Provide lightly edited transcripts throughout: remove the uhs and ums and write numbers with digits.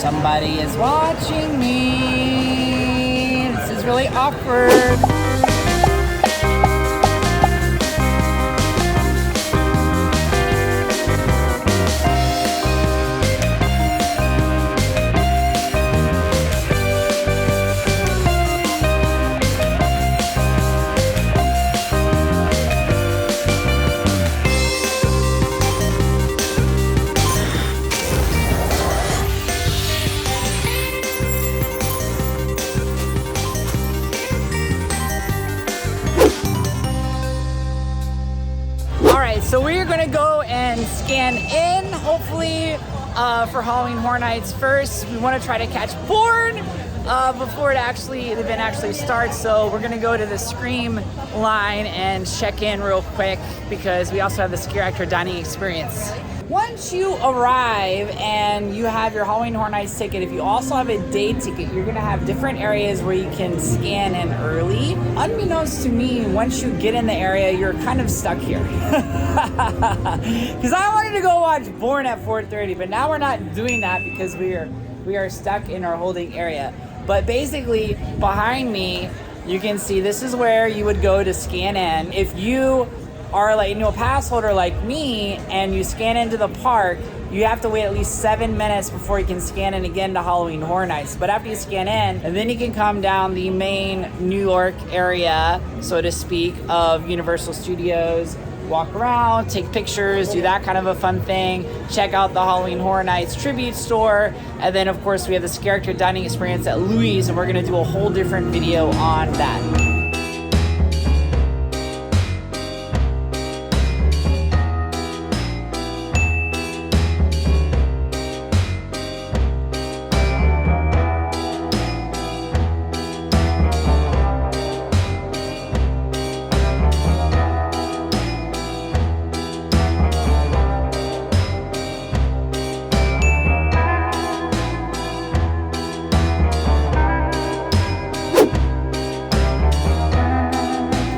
Somebody is watching me. This is really awkward. So we're gonna go and scan in, hopefully, for Halloween Horror Nights first. We wanna try to catch porn before the event actually starts. So we're gonna go to the Scream line and check in real quick because we also have the Scare Actor dining experience. Once you arrive and you have your Halloween Horror Nights ticket, if you also have a day ticket, you're gonna have different areas where you can scan in early. Unbeknownst to me, once you get in the area, you're kind of stuck here. Because I wanted to go watch Born at 4:30, but now we're not doing that because we are stuck in our holding area. But basically, behind me, you can see this is where you would go to scan in. If you are like a pass holder like me and you scan into the park, you have to wait at least 7 minutes before you can scan in again to Halloween Horror Nights. But after you scan in, and then you can come down the main New York area, so to speak, of Universal Studios, walk around, take pictures, do that kind of a fun thing, check out the Halloween Horror Nights tribute store, and then of course we have the Scare Actor dining experience at Louis, and we're gonna do a whole different video on that.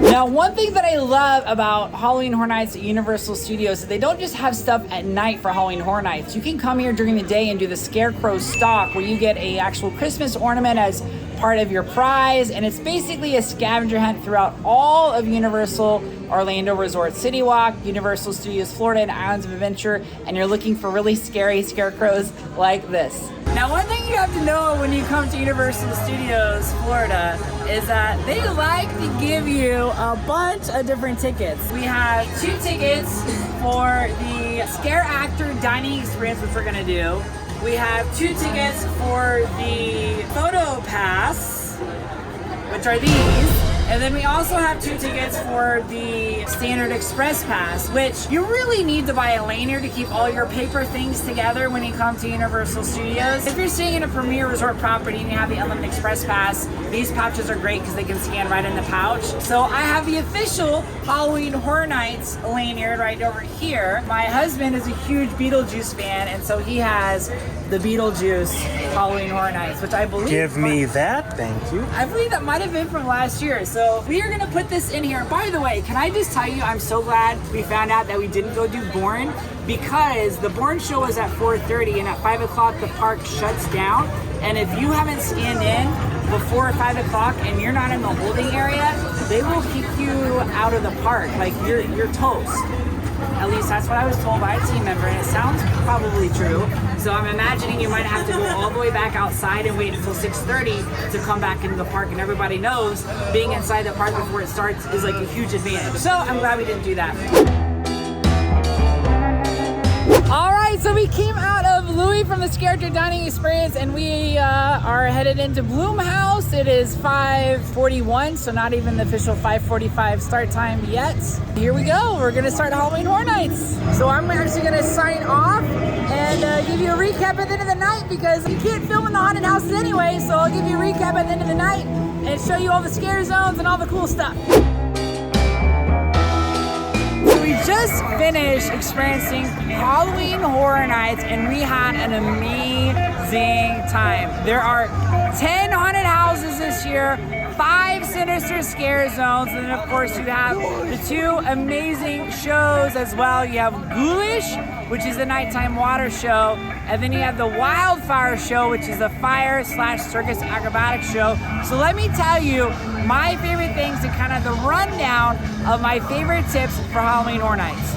Now, one thing that I love about Halloween Horror Nights at Universal Studios is they don't just have stuff at night for Halloween Horror Nights. You can come here during the day and do the Scarecrow Stop, where you get a actual Christmas ornament as part of your prize, and it's basically a scavenger hunt throughout all of Universal Orlando Resort City Walk, Universal Studios Florida, and Islands of Adventure, and you're looking for really scary scarecrows like this. Now, one thing you have to know when you come to Universal Studios Florida is that they like to give you a bunch of different tickets. We have 2 tickets for the Scare Actor dining experience, which we're gonna do. We have 2 tickets for the photo pass, which are these. And then we also have 2 tickets for the standard express pass, which you really need to buy a lanyard to keep all your paper things together when you come to Universal Studios. If you're staying in a premier resort property and you have the unlimited express pass, these pouches are great because they can scan right in the pouch. So I have the official Halloween Horror Nights lanyard right over here. My husband is a huge Beetlejuice fan, and so he has the Beetlejuice Halloween Horror Nights, which I believe... Give me that, thank you. I believe that might have been from last year. So we are gonna put this in here. By the way, can I just tell you, I'm so glad we found out that we didn't go do Born, because the Born show was at 4:30 and at 5 o'clock the park shuts down. And if you haven't scanned in before 5 o'clock and you're not in the holding area, they will kick you out of the park. Like you're toast. At least that's what I was told by a team member, and it sounds probably true. So I'm imagining you might have to go all the way back outside and wait until 6:30 to come back into the park, and everybody knows being inside the park before it starts is like a huge advantage. So I'm glad we didn't do that. All right, so we came out of Louis from the Scare Actor dining experience, and we are headed into Bloomhouse. It is 5:41, so not even the official 5:45 start time yet. Here we go. We're gonna start Halloween Horror Nights. So I'm actually gonna sign off and give you a recap at the end of the night, because you can't film in the haunted houses anyway. So I'll give you a recap at the end of the night and show you all the scare zones and all the cool stuff. We just finished experiencing Halloween Horror Nights, and we had an amazing time. There are 10 haunted houses this year, 5 sinister scare zones, and then of course you have the 2 amazing shows as well. You have Ghoulish, which is the nighttime water show. And then you have the wildfire show, which is a fire/circus acrobatic show. So let me tell you my favorite things and kind of the rundown of my favorite tips for Halloween Horror Nights.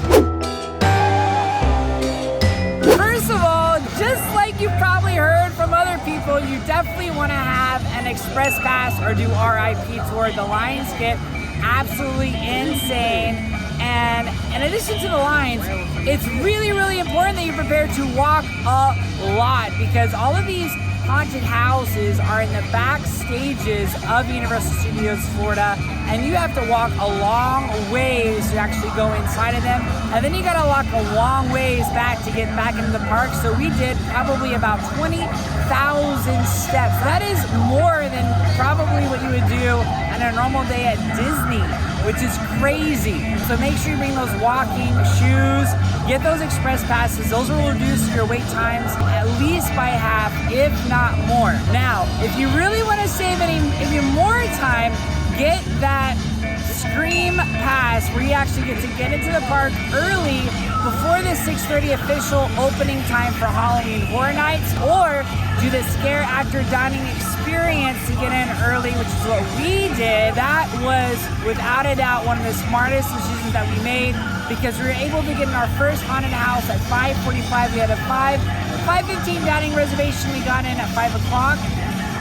First of all, just like you probably heard from other people, you definitely want to have an express pass or do RIP tour. The lines get absolutely insane. And in addition to the lines, it's really, really important that you're prepared to walk a lot, because all of these haunted houses are in the back stages of Universal Studios Florida, and you have to walk a long ways to actually go inside of them, and then you gotta walk a long ways back to get back into the park. So we did probably about 20,000 steps. That is more than probably what you would do on a normal day at Disney, which is crazy. So make sure you bring those walking shoes, get those express passes. Those will reduce your wait times at least by half, if not more. Now, if you really want to save even more time, get that Scream Pass where you actually get to get into the park early before the 6:30 official opening time for Halloween Horror Nights, or do the Scare Actor Dining Experience to get in early, which is what we did. That was without a doubt one of the smartest decisions that we made, because we were able to get in our first haunted house at 5:45. We had a 5:15 dining reservation. We got in at 5 o'clock.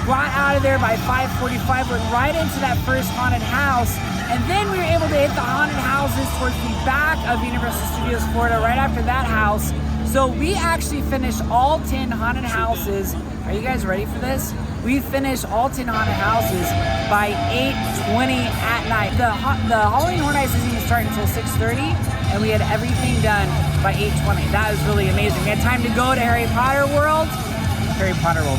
Got out of there by 5:45, went right into that first haunted house, and then we were able to hit the haunted houses towards the back of Universal Studios Florida right after that house. So we actually finished all 10 haunted houses. Are you guys ready for this? We finished all 10 haunted houses by 8:20 at night. The Halloween Horror Nights doesn't even start until 6:30, and we had everything done by 8:20. That was really amazing. We had time to go to the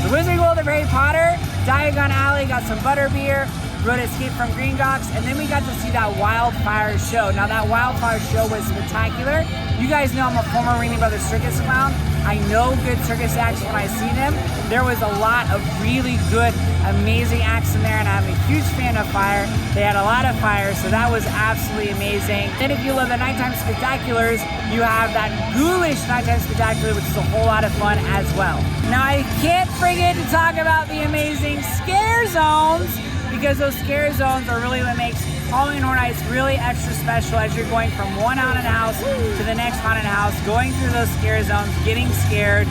Wizarding World of Harry Potter, Diagon Alley, got some butterbeer, rode Escape from Green Gawks, and then we got to see that wildfire show. Now that wildfire show was spectacular. You guys know I'm a former Ringling Brothers circus clown. I know good circus acts when I see them. There was a lot of really good, amazing acts in there, and I'm a huge fan of fire. They had a lot of fire, so that was absolutely amazing. Then if you love the nighttime spectaculars, you have that ghoulish nighttime spectacular, which is a whole lot of fun as well. Now I can't forget to talk about the amazing scare zones, because those scare zones are really what makes Halloween Horror Nights really extra special as you're going from one haunted house to the next haunted house, going through those scare zones, getting scared,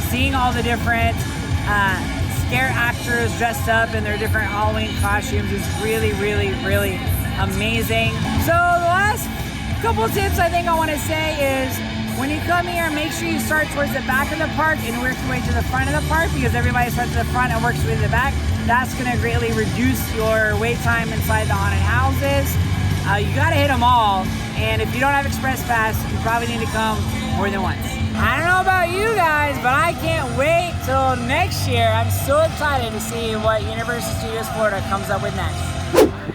seeing all the different scare actors dressed up in their different Halloween costumes. Is really, really, really amazing. So the last couple of tips I think I want to say is, when you come here, make sure you start towards the back of the park and work your way to the front of the park, because everybody starts at the front and works their way to the back. That's going to greatly reduce your wait time inside the haunted houses. You got to hit them all, and if you don't have Express Pass, you probably need to come more than once. I don't know about you guys, but I can't wait till next year. I'm so excited to see what Universal Studios Florida comes up with next.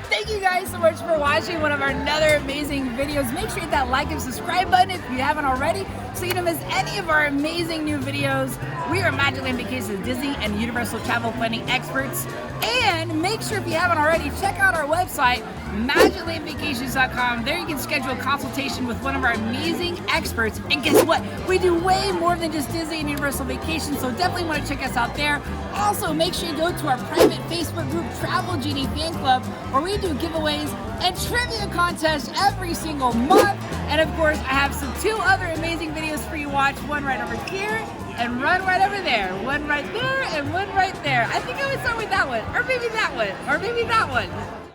Thank you guys so much for watching one of our another amazing videos. Make sure you hit that like and subscribe button if you haven't already, so you don't miss any of our amazing new videos. We are Magic Land Vacations Disney and Universal travel planning experts. And make sure, if you haven't already, check out our website, magiclandvacations.com. There you can schedule a consultation with one of our amazing experts. And guess what? We do way more than just Disney and Universal Vacations, so definitely want to check us out there. Also, make sure you go to our private Facebook group, Travel Genie Fan Club, where we do giveaways and trivia contests every single month. And of course, I have two other amazing videos for you to watch. One right over here and one right over there. One right there and one right there. I think I would start with that one, or maybe that one, or maybe that one.